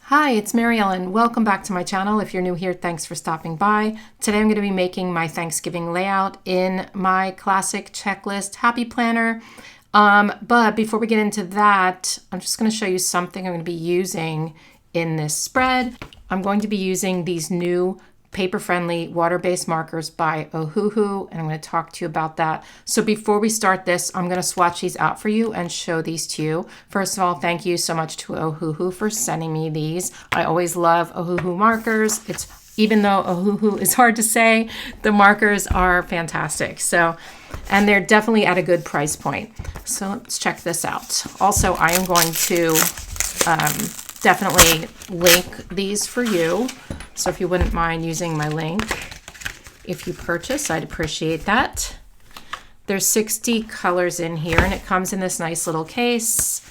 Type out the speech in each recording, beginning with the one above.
Hi, it's Mary Ellen. Welcome back to my channel. If you're new here, thanks for stopping by. Today I'm going to be making my Thanksgiving layout in my classic checklist happy planner. But before we get into that, I'm just going to show you something I'm going to be using in this spread. I'm going to be using these new paper-friendly water-based markers by Ohuhu, and I'm going to talk to you about that. So before we start this, I'm going to swatch these out for you and show these to you. First of all, thank you so much to Ohuhu for sending me these. I always love Ohuhu markers. Even though Ohuhu is hard to say, the markers are fantastic. And they're definitely at a good price point. So let's check this out. Also, I am going to definitely link these for you. So if you wouldn't mind using my link, if you purchase, I'd appreciate that. There's 60 colors in here, and it comes in this nice little case.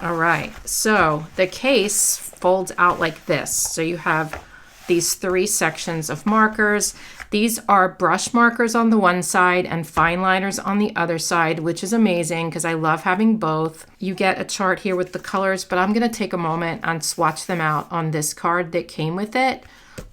All right, so the case folds out like this. So you have these 3 sections of markers. These are brush markers on the one side and fine liners on the other side, which is amazing because I love having both. You get a chart here with the colors, but I'm going to take a moment and swatch them out on this card that came with it,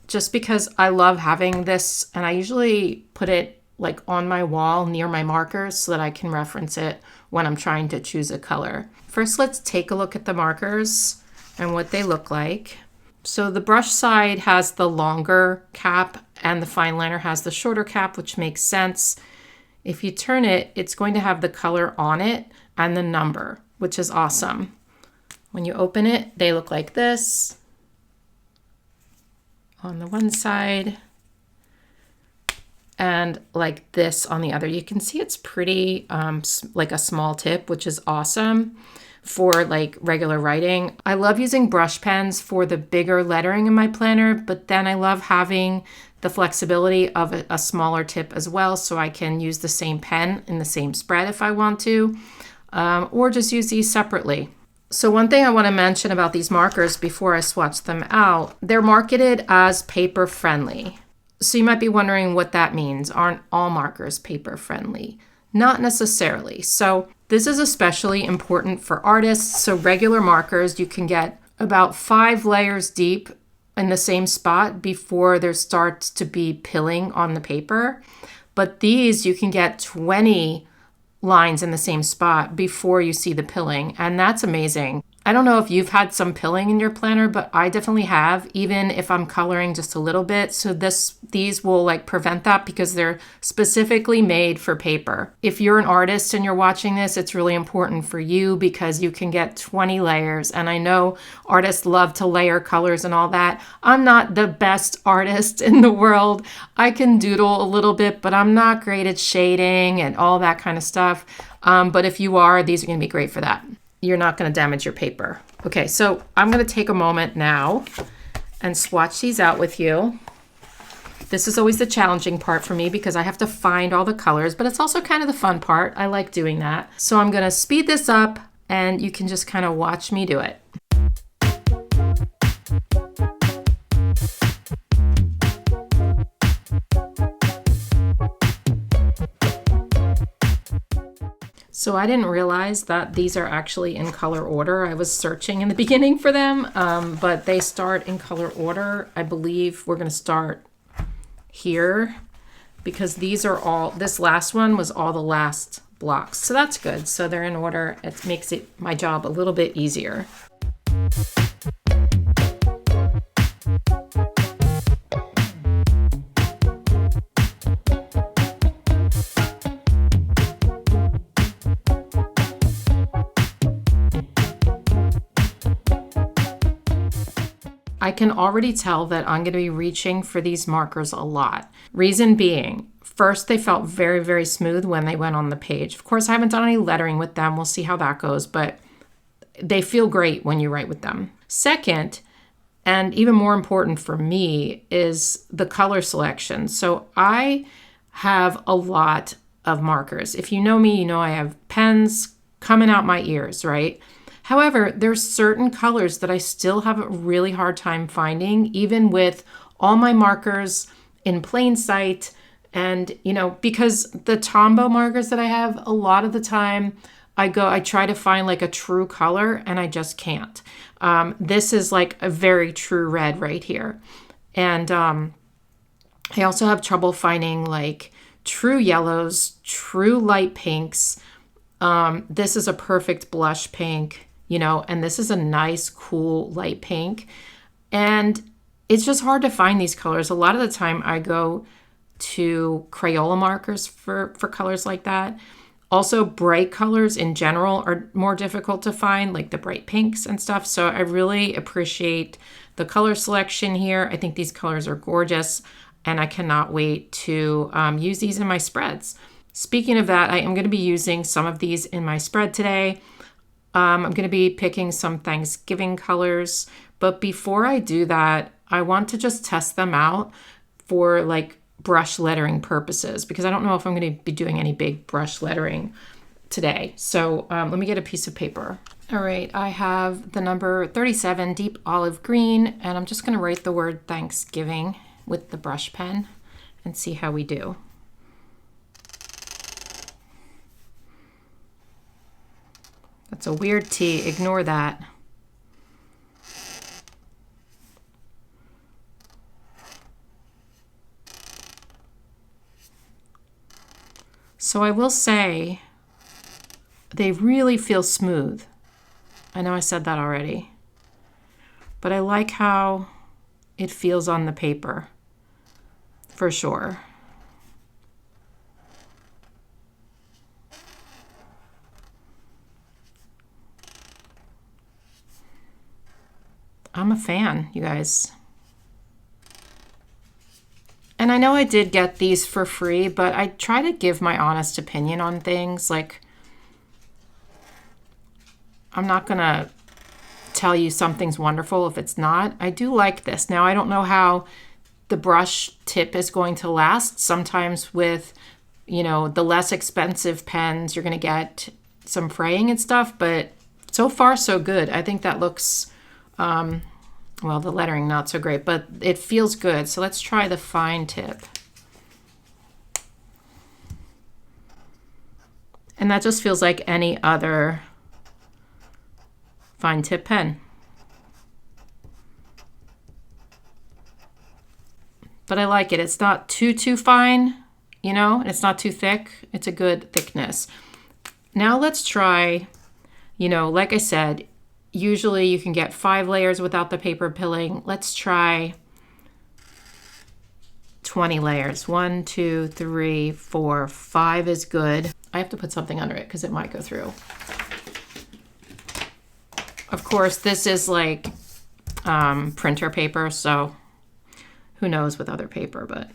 just because I love having this, and I usually put it like on my wall near my markers so that I can reference it when I'm trying to choose a color. First, let's take a look at the markers and what they look like. So the brush side has the longer cap and the fine liner has the shorter cap, which makes sense. If you turn it, it's going to have the color on it and the number, which is awesome. When you open it, they look like this on the one side and like this on the other. You can see it's pretty like a small tip, which is awesome for like regular writing. I love using brush pens for the bigger lettering in my planner, but then I love having the flexibility of a smaller tip as well, so I can use the same pen in the same spread if I want to, or just use these separately. So one thing I want to mention about these markers before I swatch them out, they're marketed as paper friendly. So you might be wondering what that means. Aren't all markers paper friendly? Not necessarily. So this is especially important for artists. So regular markers, you can get about 5 layers deep in the same spot before there starts to be pilling on the paper. But these, you can get 20 lines in the same spot before you see the pilling, and that's amazing. I don't know if you've had some pilling in your planner, but I definitely have, even if I'm coloring just a little bit. So these will like prevent that because they're specifically made for paper. If you're an artist and you're watching this, it's really important for you because you can get 20 layers. And I know artists love to layer colors and all that. I'm not the best artist in the world. I can doodle a little bit, but I'm not great at shading and all that kind of stuff. But if you are, these are going to be great for that. You're not going to damage your paper. Okay, so I'm going to take a moment now and swatch these out with you. This is always the challenging part for me because I have to find all the colors, but it's also kind of the fun part. I like doing that. So I'm going to speed this up and you can just kind of watch me do it. So I didn't realize that these are actually in color order. I was searching in the beginning for them, but they start in color order. I believe we're going to start here because these are all, this last one was all the last blocks. So that's good. So they're in order. It makes my job a little bit easier. I can already tell that I'm going to be reaching for these markers a lot. Reason being, first, they felt very, very smooth when they went on the page. Of course, I haven't done any lettering with them. We'll see how that goes, but they feel great when you write with them. Second, and even more important for me, is the color selection. So I have a lot of markers. If you know me, you know I have pens coming out my ears, right? However, there's certain colors that I still have a really hard time finding, even with all my markers in plain sight. And, you know, because the Tombow markers that I have, a lot of the time, I try to find like a true color and I just can't. This is like a very true red right here. And I also have trouble finding like true yellows, true light pinks. This is a perfect blush pink, you know, and this is a nice, cool light pink. And it's just hard to find these colors. A lot of the time I go to Crayola markers for colors like that. Also, bright colors in general are more difficult to find, like the bright pinks and stuff. So I really appreciate the color selection here. I think these colors are gorgeous, and I cannot wait to use these in my spreads. Speaking of that, I am going to be using some of these in my spread today. I'm going to be picking some Thanksgiving colors, but before I do that, I want to just test them out for like brush lettering purposes, because I don't know if I'm going to be doing any big brush lettering today. So let me get a piece of paper. All right, I have the number 37 deep olive green, and I'm just going to write the word Thanksgiving with the brush pen and see how we do. That's a weird T, ignore that. So I will say they really feel smooth. I know I said that already, but I like how it feels on the paper, for sure. I'm a fan, you guys. And I know I did get these for free, but I try to give my honest opinion on things. Like, I'm not gonna tell you something's wonderful if it's not. I do like this. Now, I don't know how the brush tip is going to last. Sometimes with, you know, the less expensive pens, you're gonna get some fraying and stuff, but so far so good. I think that looks, well, the lettering not so great, but it feels good. So let's try the fine tip. And that just feels like any other fine tip pen. But I like it. It's not too fine, you know, and it's not too thick. It's a good thickness. Now let's try, you know, like I said, usually you can get 5 layers without the paper pilling. Let's try 20 layers. 1, 2, 3, 4, 5 is good. I have to put something under it because it might go through. Of course, this is like printer paper, so who knows with other paper, but.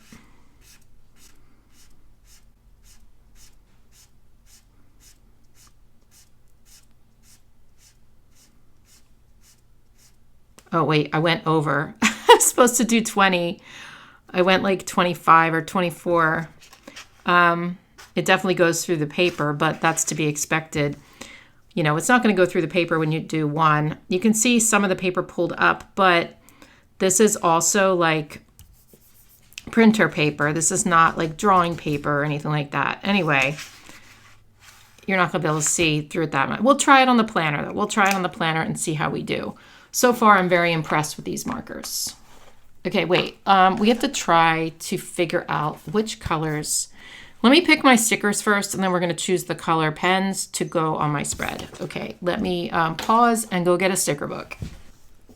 Oh, wait, I went over. I was supposed to do 20. I went like 25 or 24. It definitely goes through the paper, but that's to be expected. You know, it's not going to go through the paper when you do 1. You can see some of the paper pulled up, but this is also like printer paper. This is not like drawing paper or anything like that. Anyway, you're not going to be able to see through it that much. We'll try it on the planner, though. We'll try it on the planner and see how we do. So far, I'm very impressed with these markers. Okay, wait. We have to try to figure out which colors. Let me pick my stickers first, and then we're going to choose the color pens to go on my spread. Okay, let me pause and go get a sticker book.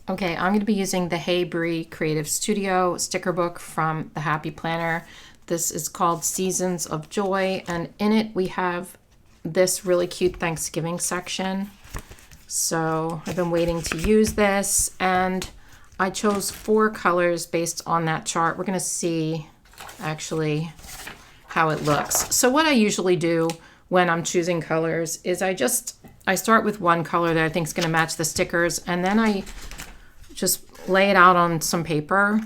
Okay, I'm going to be using the 𝘬𝘃 Creative Studio sticker book from the Happy Planner. This is called Seasons of Joy, and in it we have this really cute Thanksgiving section. So I've been waiting to use this, and I chose 4 colors based on that chart. We're going to see actually how it looks. So what I usually do when I'm choosing colors is I start with one color that I think is going to match the stickers, and then I just lay it out on some paper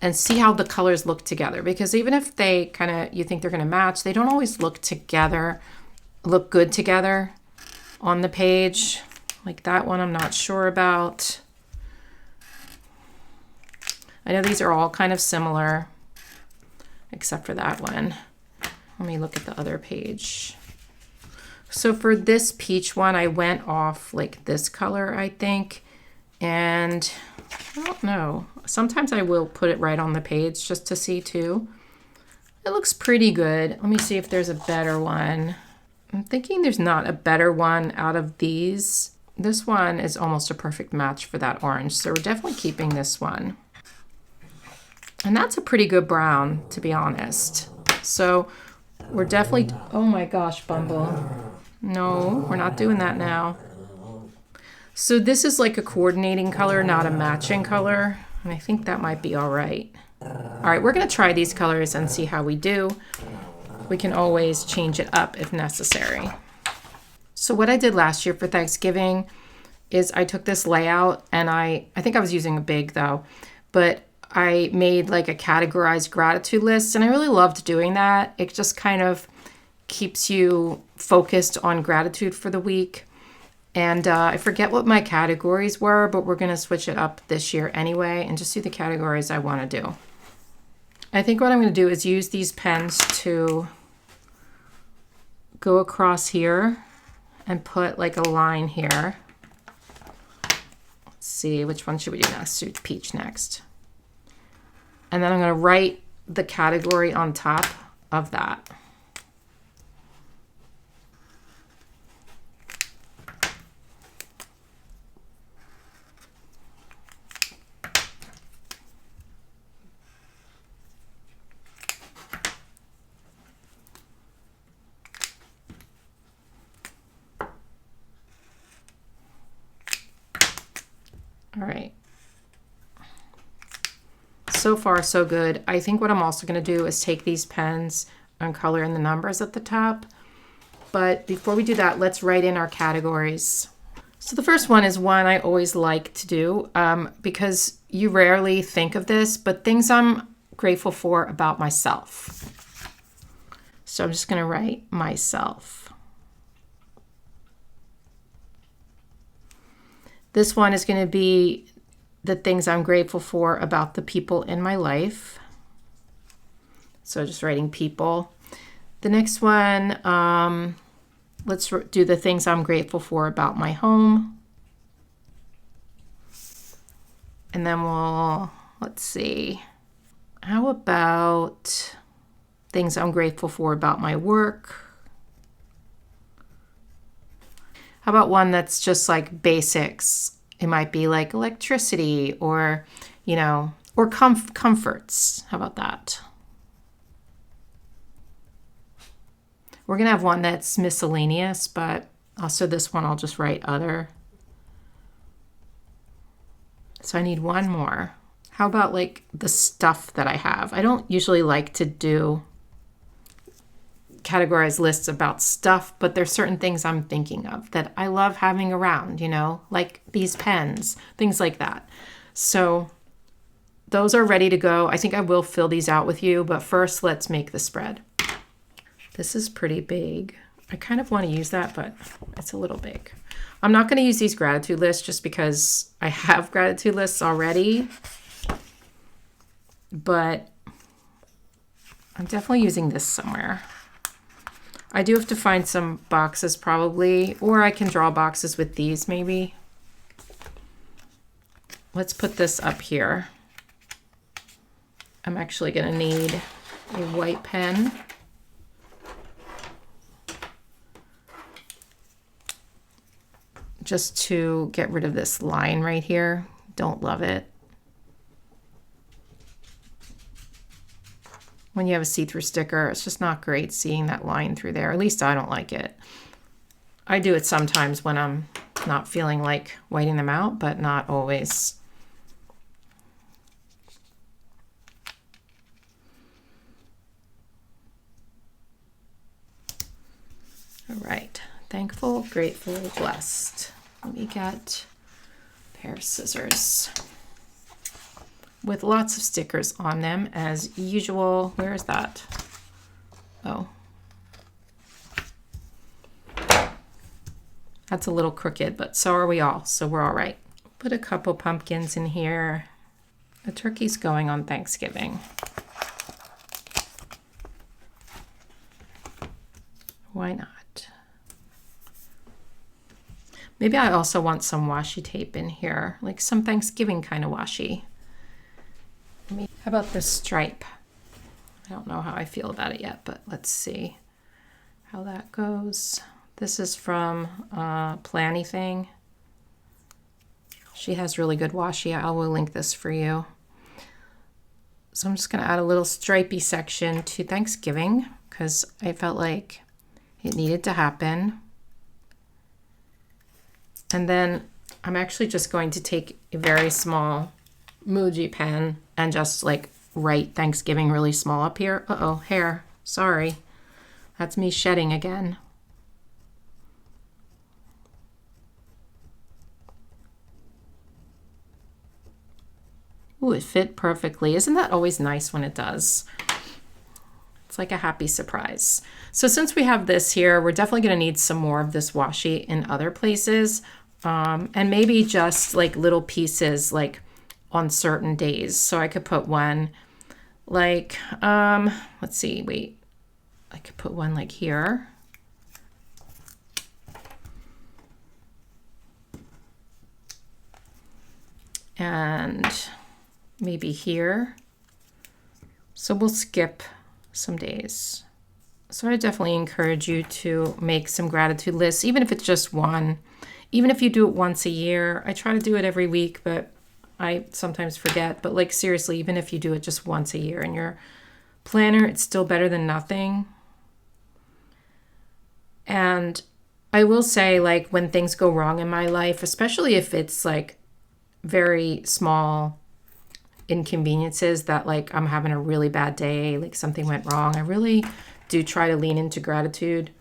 and see how the colors look together. Because even if they you think they're going to match, they don't always look good together on the page. Like that one, I'm not sure about. I know these are all kind of similar, except for that one. Let me look at the other page. So for this peach one, I went off like this color, I think. And I don't know. Sometimes I will put it right on the page just to see too. It looks pretty good. Let me see if there's a better one. I'm thinking there's not a better one out of these. This one is almost a perfect match for that orange. So we're definitely keeping this one. And that's a pretty good brown, to be honest. So we're definitely, oh my gosh, Bumble. No, we're not doing that now. So this is like a coordinating color, not a matching color. And I think that might be all right. All right, we're gonna try these colors and see how we do. We can always change it up if necessary. So what I did last year for Thanksgiving is I took this layout and I think I was using a big though, but I made like a categorized gratitude list and I really loved doing that. It just kind of keeps you focused on gratitude for the week. And I forget what my categories were, but we're gonna switch it up this year anyway and just do the categories I wanna do. I think what I'm gonna do is use these pens to go across here and put like a line here. Let's see, which one should we do next? Do peach next. And then I'm gonna write the category on top of that. All right. So far, so good. I think what I'm also going to do is take these pens and color in the numbers at the top. But before we do that, let's write in our categories. So the first one is one I always like to do because you rarely think of this, but things I'm grateful for about myself. So I'm just going to write myself. This one is going to be the things I'm grateful for about the people in my life. So just writing people. The next one, let's do the things I'm grateful for about my home. And then let's see, how about things I'm grateful for about my work? How about one that's just like basics? It might be like electricity or, you know, or comforts. How about that? We're going to have one that's miscellaneous, but also this one I'll just write other. So I need one more. How about like the stuff that I have? I don't usually like to do categorize lists about stuff, but there's certain things I'm thinking of that I love having around, you know, like these pens, things like that. So those are ready to go. I think I will fill these out with you, but first let's make the spread. This is pretty big. I kind of want to use that, but it's a little big. I'm not going to use these gratitude lists just because I have gratitude lists already, but I'm definitely using this somewhere. I do have to find some boxes probably, or I can draw boxes with these maybe. Let's put this up here. I'm actually going to need a white pen. Just to get rid of this line right here. Don't love it. When you have a see-through sticker, it's just not great seeing that line through there. At least I don't like it. I do it sometimes when I'm not feeling like whiting them out, but not always. All right, thankful, grateful, blessed. Let me get a pair of scissors with lots of stickers on them as usual. Where is that? Oh. That's a little crooked, but so are we all, so we're all right. Put a couple pumpkins in here. The turkey's going on Thanksgiving. Why not? Maybe I also want some washi tape in here, like some Thanksgiving kind of washi. How about this stripe? I don't know how I feel about it yet, but let's see how that goes. This is from Planningwithbumble. She has really good washi. I will link this for you. So I'm just going to add a little stripey section to Thanksgiving because I felt like it needed to happen. And then I'm actually just going to take a very small Muji pen and just like write Thanksgiving really small up here. Uh-oh, hair. Sorry. That's me shedding again. Ooh, it fit perfectly. Isn't that always nice when it does? It's like a happy surprise. So since we have this here, we're definitely going to need some more of this washi in other places. And maybe just like little pieces like on certain days. So I could put one like, let's see, wait. I could put one like here. And maybe here. So we'll skip some days. So I definitely encourage you to make some gratitude lists, even if it's just one. Even if you do it once a year. I try to do it every week, but I sometimes forget. But like seriously, even if you do it just once a year in your planner, it's still better than nothing. And I will say, like, when things go wrong in my life, especially if it's like very small inconveniences that like I'm having a really bad day, like something went wrong, I really do try to lean into gratitude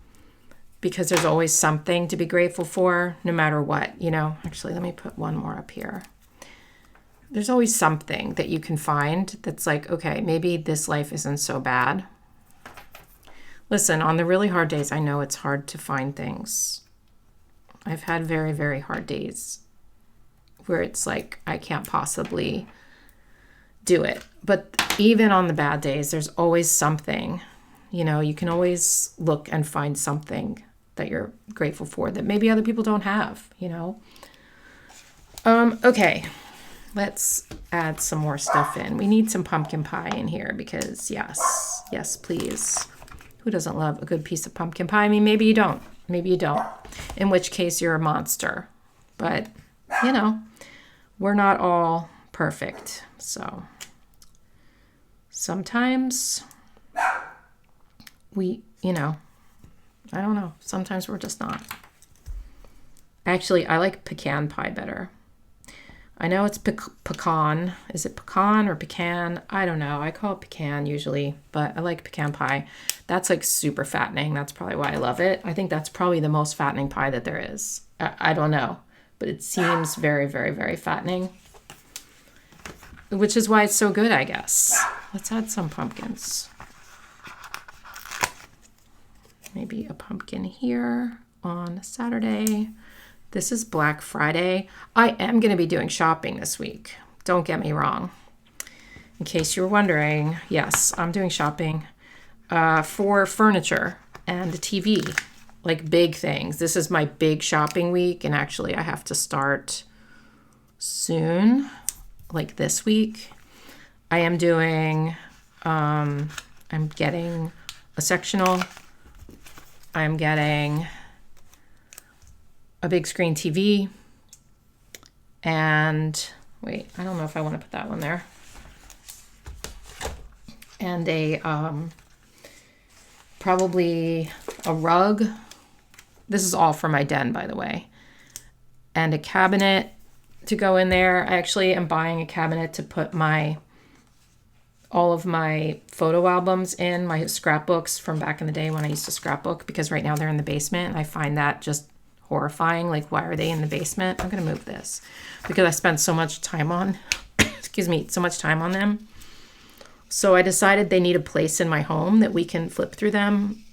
because there's always something to be grateful for no matter what, you know. Actually, let me put one more up here. There's always something that you can find that's like, okay, maybe this life isn't so bad. Listen, on the really hard days, I know it's hard to find things. I've had very, very hard days where it's like, I can't possibly do it. But even on the bad days, there's always something, you know, you can always look and find something that you're grateful for that maybe other people don't have, you know. Okay, let's add some more stuff in. We need some pumpkin pie in here because yes, please. Who doesn't love a good piece of pumpkin pie? I mean, maybe you don't. Maybe you don't. In which case, you're a monster. But, you know, we're not all perfect. So sometimes we, you know, I don't know. Sometimes we're just not. Actually, I like pecan pie better. I know it's pecan. Is it pecan or pecan? I don't know. I call it pecan usually, but I like pecan pie. That's like super fattening. That's probably why I love it. I think that's probably the most fattening pie that there is. I don't know, but it seems very, very, very fattening, which is why it's so good, I guess. Let's add some pumpkins. Maybe a pumpkin here on Saturday. This is Black Friday. I am going to be doing shopping this week. Don't get me wrong. In case you were wondering, yes, I'm doing shopping for furniture and a TV, like big things. This is my big shopping week, and actually I have to start soon, like this week. I am doing, I'm getting a sectional. I'm getting a big screen TV, and wait, I don't know if I want to put that one there. And a probably a rug. This is all for my den, by the way. And a cabinet to go in there. I actually am buying a cabinet to put all of my photo albums in, my scrapbooks from back in the day when I used to scrapbook, because right now they're in the basement and I find that just horrifying. Like, why are they in the basement? I'm gonna move this because I spent so much time on so much time on them. So I decided they need a place in my home that we can flip through them.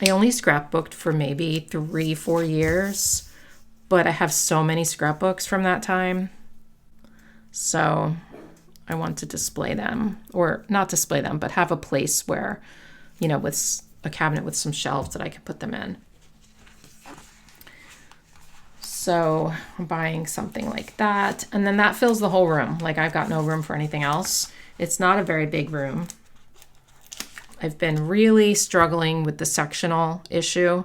I only scrapbooked for maybe 3-4 years, but I have so many scrapbooks from that time. So I want to display them, or not display them, but have a place where, you know, with a cabinet with some shelves that I could put them in. So I'm buying something like that. And then that fills the whole room. Like I've got no room for anything else. It's not a very big room. I've been really struggling with the sectional issue.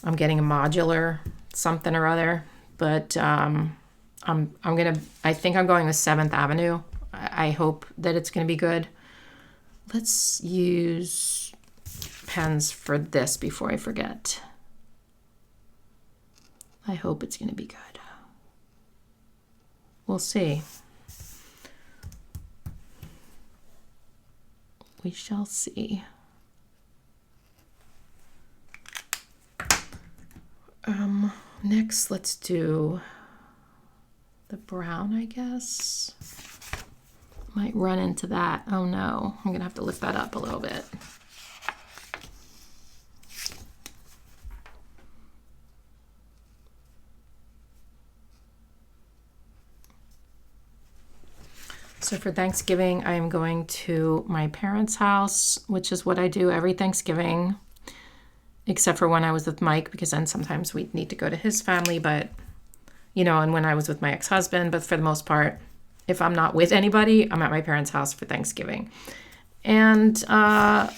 I'm getting a modular something or other, but I think I'm going with 7th Avenue. I hope that it's gonna be good. Let's use pens for this before I forget. I hope it's gonna be good. We'll see. We shall see. Next, let's do the brown, I guess. Might run into that. Oh no, I'm gonna have to lift that up a little bit. So for Thanksgiving, I am going to my parents' house, which is what I do every Thanksgiving, except for when I was with Mike, because then sometimes we need to go to his family, but, you know, and when I was with my ex-husband, but for the most part, if I'm not with anybody, I'm at my parents' house for Thanksgiving. And I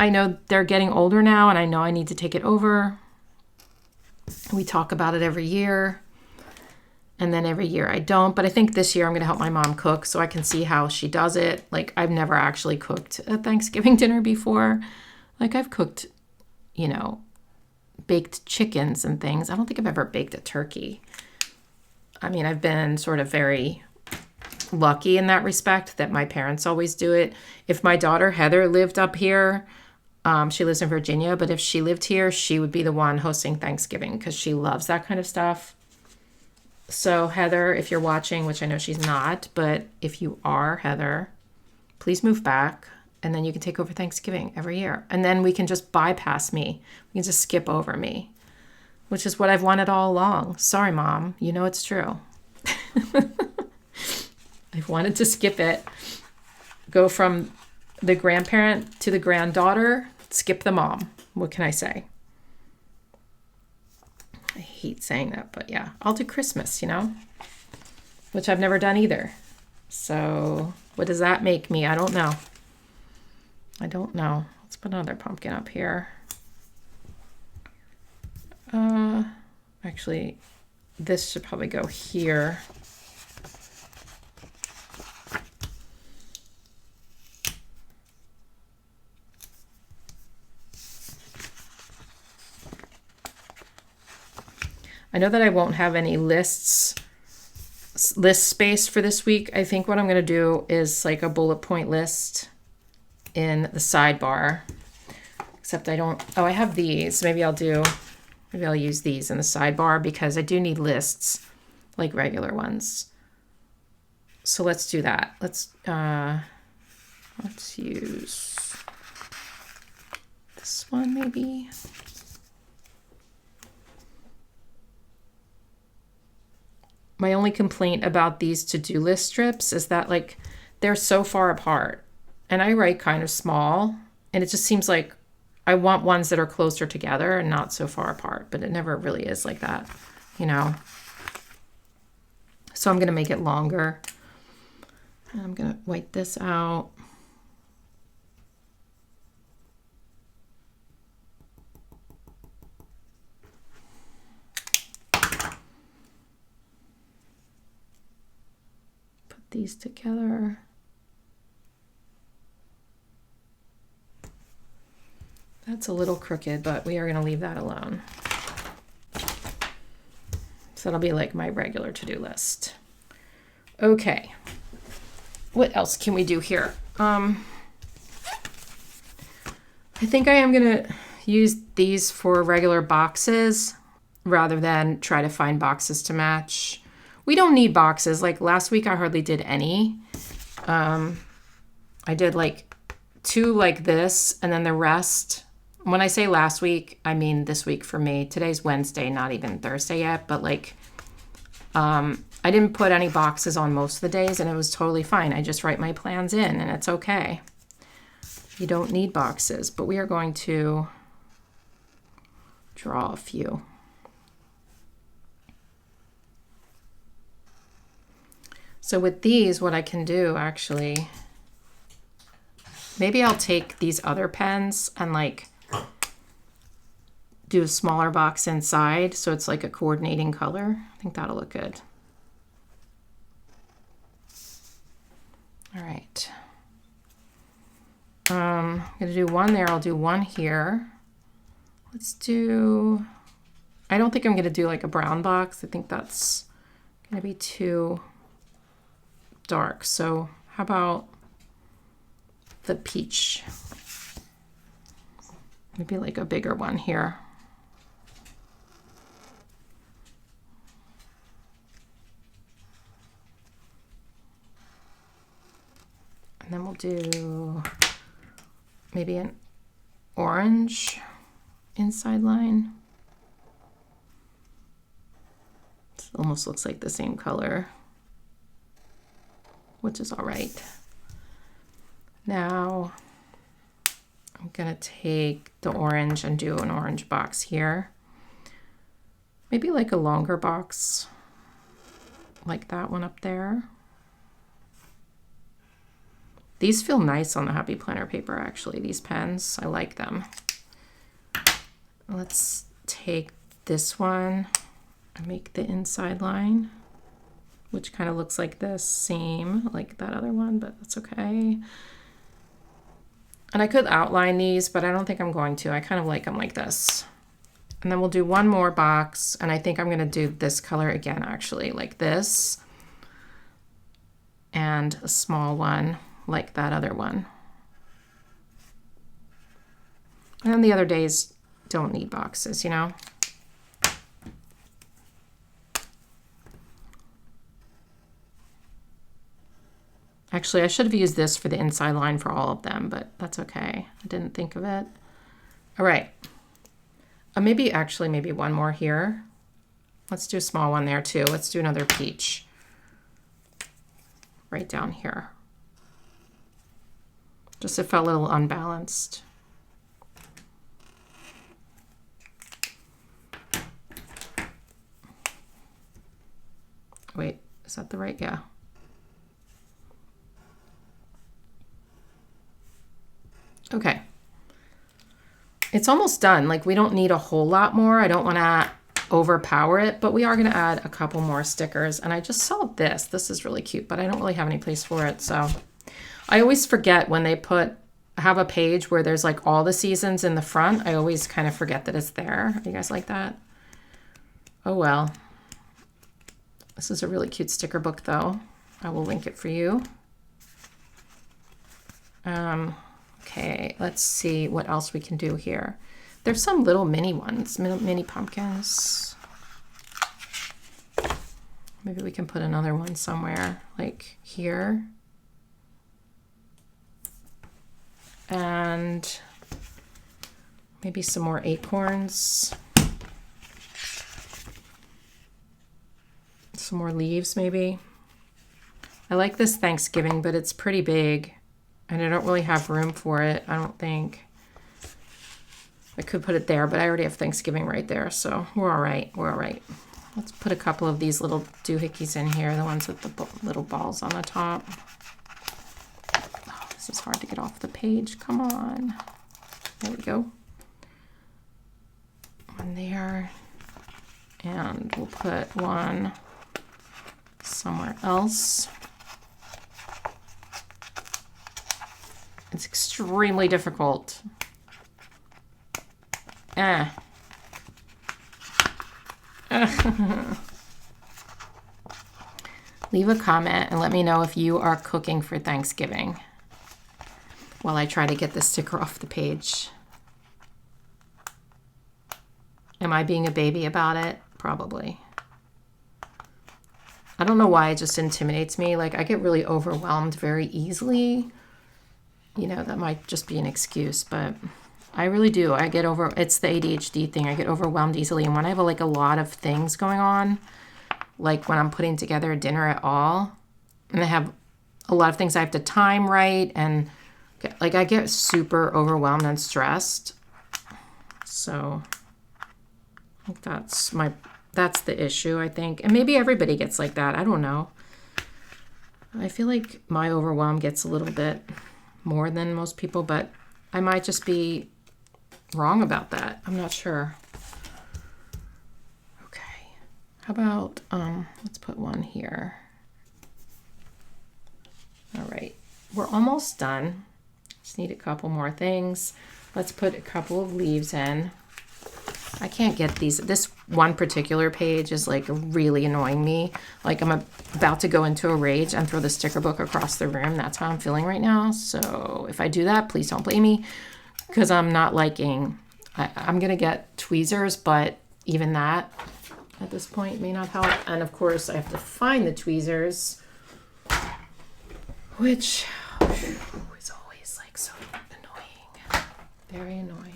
know they're getting older now, and I know I need to take it over. We talk about it every year. And then every year I don't. But I think this year I'm going to help my mom cook so I can see how she does it. Like, I've never actually cooked a Thanksgiving dinner before. Like, I've cooked, you know, baked chickens and things. I don't think I've ever baked a turkey. I mean, I've been sort of very lucky in that respect that my parents always do it. If my daughter Heather lived up here, she lives in Virginia, but if she lived here, she would be the one hosting Thanksgiving because she loves that kind of stuff. So Heather, if you're watching, which I know she's not, but if you are, Heather, please move back, and then you can take over Thanksgiving every year. And then we can just bypass me. We can just skip over me, which is what I've wanted all along. Sorry, Mom. You know it's true. I've wanted to skip it. Go from the grandparent to the granddaughter, skip the mom. What can I say? I hate saying that, but yeah, I'll do Christmas, you know, which I've never done either. So what does that make me? I don't know. I don't know. Let's put another pumpkin up here. Actually, this should probably go here. I know that I won't have any list space for this week. I think what I'm going to do is like a bullet point list in the sidebar. Except I don't, oh, I have these. Maybe I'll use these in the sidebar because I do need lists like regular ones. So let's do that. Let's use this one maybe. My only complaint about these to-do list strips is that like they're so far apart and I write kind of small and it just seems like I want ones that are closer together and not so far apart, but it never really is like that, you know? So I'm going to make it longer. And I'm going to white this out. These together. That's a little crooked, but we are going to leave that alone. So that'll be like my regular to-do list. Okay. What else can we do here? I think I am going to use these for regular boxes rather than try to find boxes to match. We don't need boxes. Like last week, I hardly did any. I did like 2 like this, and then the rest. When I say last week, I mean this week for me. Today's Wednesday, not even Thursday yet. But like, I didn't put any boxes on most of the days, and it was totally fine. I just write my plans in, and it's okay. You don't need boxes, but we are going to draw a few. So with these, what I can do actually, maybe I'll take these other pens and like do a smaller box inside so it's like a coordinating color. I think that'll look good. All right. I'm gonna do one there, I'll do one here. Let's do, I don't think I'm gonna do like a brown box. I think that's gonna be too dark. So how about the peach? Maybe like a bigger one here. And then we'll do maybe an orange inside line. It almost looks like the same color, which is all right. Now I'm gonna take the orange and do an orange box here. Maybe like a longer box, like that one up there. These feel nice on the Happy Planner paper, actually, these pens. I like them. Let's take this one and make the inside line, which kind of looks like this, same like that other one, but that's okay. And I could outline these, but I don't think I'm going to. I kind of like them like this. And then we'll do one more box, and I think I'm gonna do this color again, actually, like this. And a small one like that other one. And then the other days don't need boxes, you know? Actually, I should have used this for the inside line for all of them, but that's okay. I didn't think of it. All right. Maybe one more here. Let's do a small one there too. Let's do another peach right down here. Just it felt a little unbalanced. Wait, is that the right? Yeah. Okay. It's almost done. Like, we don't need a whole lot more. I don't want to overpower it, but we are going to add a couple more stickers. And I just saw this. This is really cute, but I don't really have any place for it. So I always forget when they have a page where there's like all the seasons in the front. I always kind of forget that it's there. You guys like that? Oh, well. This is a really cute sticker book, though. I will link it for you. Okay, let's see what else we can do here. There's some little mini ones, mini pumpkins. Maybe we can put another one somewhere, like here. And maybe some more acorns. Some more leaves, maybe. I like this Thanksgiving, but it's pretty big. And I don't really have room for it, I don't think. I could put it there, but I already have Thanksgiving right there, so we're all right, we're all right. Let's put a couple of these little doohickeys in here, the ones with the little balls on the top. Oh, this is hard to get off the page, come on. There we go. One there. And we'll put one somewhere else. It's extremely difficult. Leave a comment and let me know if you are cooking for Thanksgiving while I try to get the sticker off the page. Am I being a baby about it? Probably. I don't know why it just intimidates me. Like, I get really overwhelmed very easily. You know, that might just be an excuse, but I really do. It's the ADHD thing. I get overwhelmed easily. And when I have like a lot of things going on, like when I'm putting together a dinner at all, and I have a lot of things I have to time right, and like I get super overwhelmed and stressed. So I think that's the issue, I think. And maybe everybody gets like that. I don't know. I feel like my overwhelm gets a little bit more than most people, but I might just be wrong about that. I'm not sure. Okay. How about, let's put one here. All right. We're almost done. Just need a couple more things. Let's put a couple of leaves in. I can't get these. This one particular page is like really annoying me. Like I'm about to go into a rage and throw the sticker book across the room. That's how I'm feeling right now. So if I do that, please don't blame me, because I'm not liking, I'm going to get tweezers, but even that at this point may not help. And of course I have to find the tweezers, which is always like so annoying. Very annoying.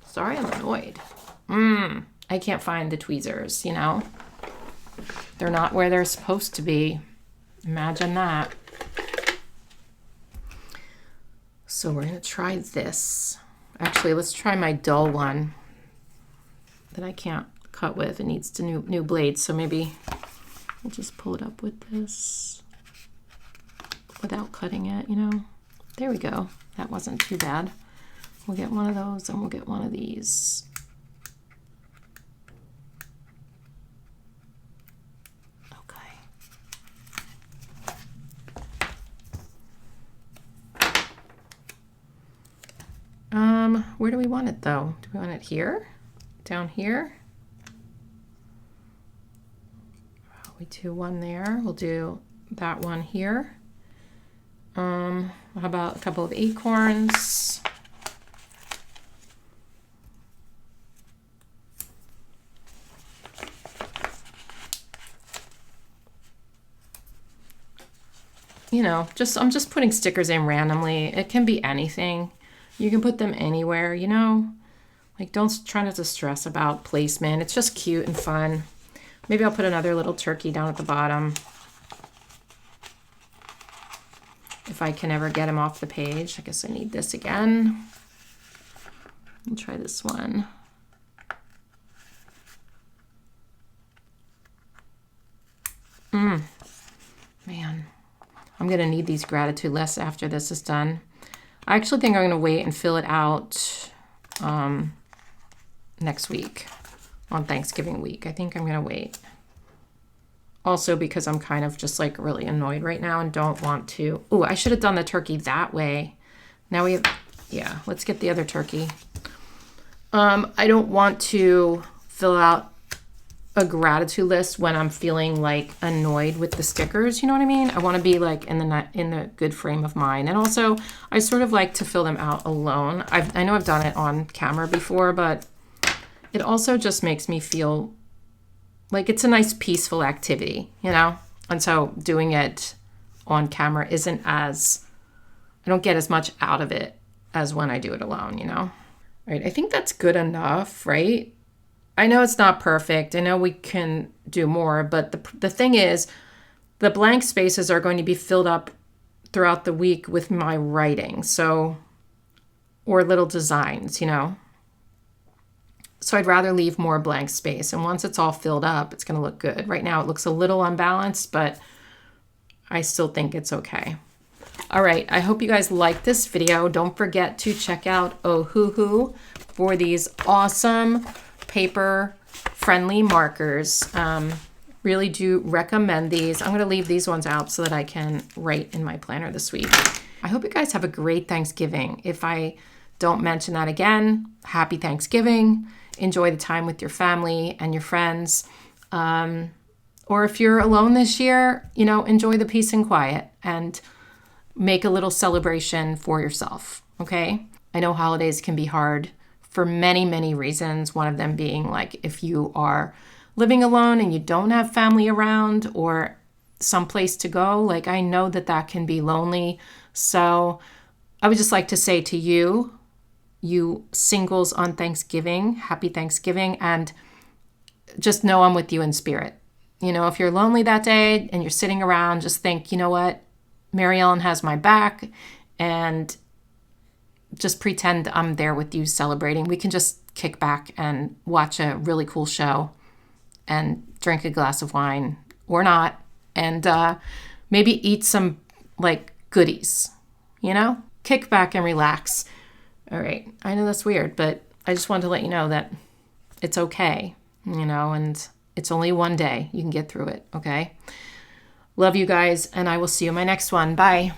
Sorry, I'm annoyed. I can't find the tweezers, you know? They're not where they're supposed to be. Imagine that. So we're going to try this. Actually, let's try my dull one that I can't cut with. It needs to new blades, so maybe we'll just pull it up with this without cutting it, you know? There we go. That wasn't too bad. We'll get one of those and we'll get one of these. Okay. Where do we want it though? Do we want it here? Down here? We do one there. We'll do that one here. How about a couple of acorns? You know, I'm just putting stickers in randomly. It can be anything. You can put them anywhere, you know? Like, don't try not to stress about placement. It's just cute and fun. Maybe I'll put another little turkey down at the bottom, if I can ever get him off the page. I guess I need this again. I'll try this one. Man. I'm going to need these gratitude lists after this is done. I actually think I'm going to wait and fill it out next week, on Thanksgiving week. I think I'm going to wait. Also because I'm kind of just like really annoyed right now and don't want to. Oh, I should have done the turkey that way. Now we have, yeah, let's get the other turkey. I don't want to fill out a gratitude list when I'm feeling like annoyed with the stickers, you know what I mean? I want to be like in the good frame of mind. And also I sort of like to fill them out alone. I know I've done it on camera before, but it also just makes me feel like it's a nice peaceful activity, you know? And so doing it on camera isn't as, I don't get as much out of it as when I do it alone, you know? All right, I think that's good enough, right? I know it's not perfect. I know we can do more, but the thing is, the blank spaces are going to be filled up throughout the week with my writing, so, or little designs, you know. So I'd rather leave more blank space, and once it's all filled up, it's going to look good. Right now it looks a little unbalanced, but I still think it's okay. All right, I hope you guys liked this video. Don't forget to check out Ohuhu for these awesome paper-friendly markers. Really do recommend these. I'm going to leave these ones out so that I can write in my planner this week. I hope you guys have a great Thanksgiving. If I don't mention that again, happy Thanksgiving. Enjoy the time with your family and your friends. Or if you're alone this year, you know, enjoy the peace and quiet and make a little celebration for yourself, okay? I know holidays can be hard for many, many reasons. One of them being like if you are living alone and you don't have family around or someplace to go, like I know that that can be lonely. So I would just like to say to you, you singles on Thanksgiving, happy Thanksgiving, and just know I'm with you in spirit. You know, if you're lonely that day and you're sitting around, just think, you know what, Mary Ellen has my back, and just pretend I'm there with you celebrating. We can just kick back and watch a really cool show and drink a glass of wine or not, and maybe eat some like goodies, you know? Kick back and relax. All right. I know that's weird, but I just wanted to let you know that it's okay, you know, and it's only one day. You can get through it, okay? Love you guys, and I will see you in my next one. Bye.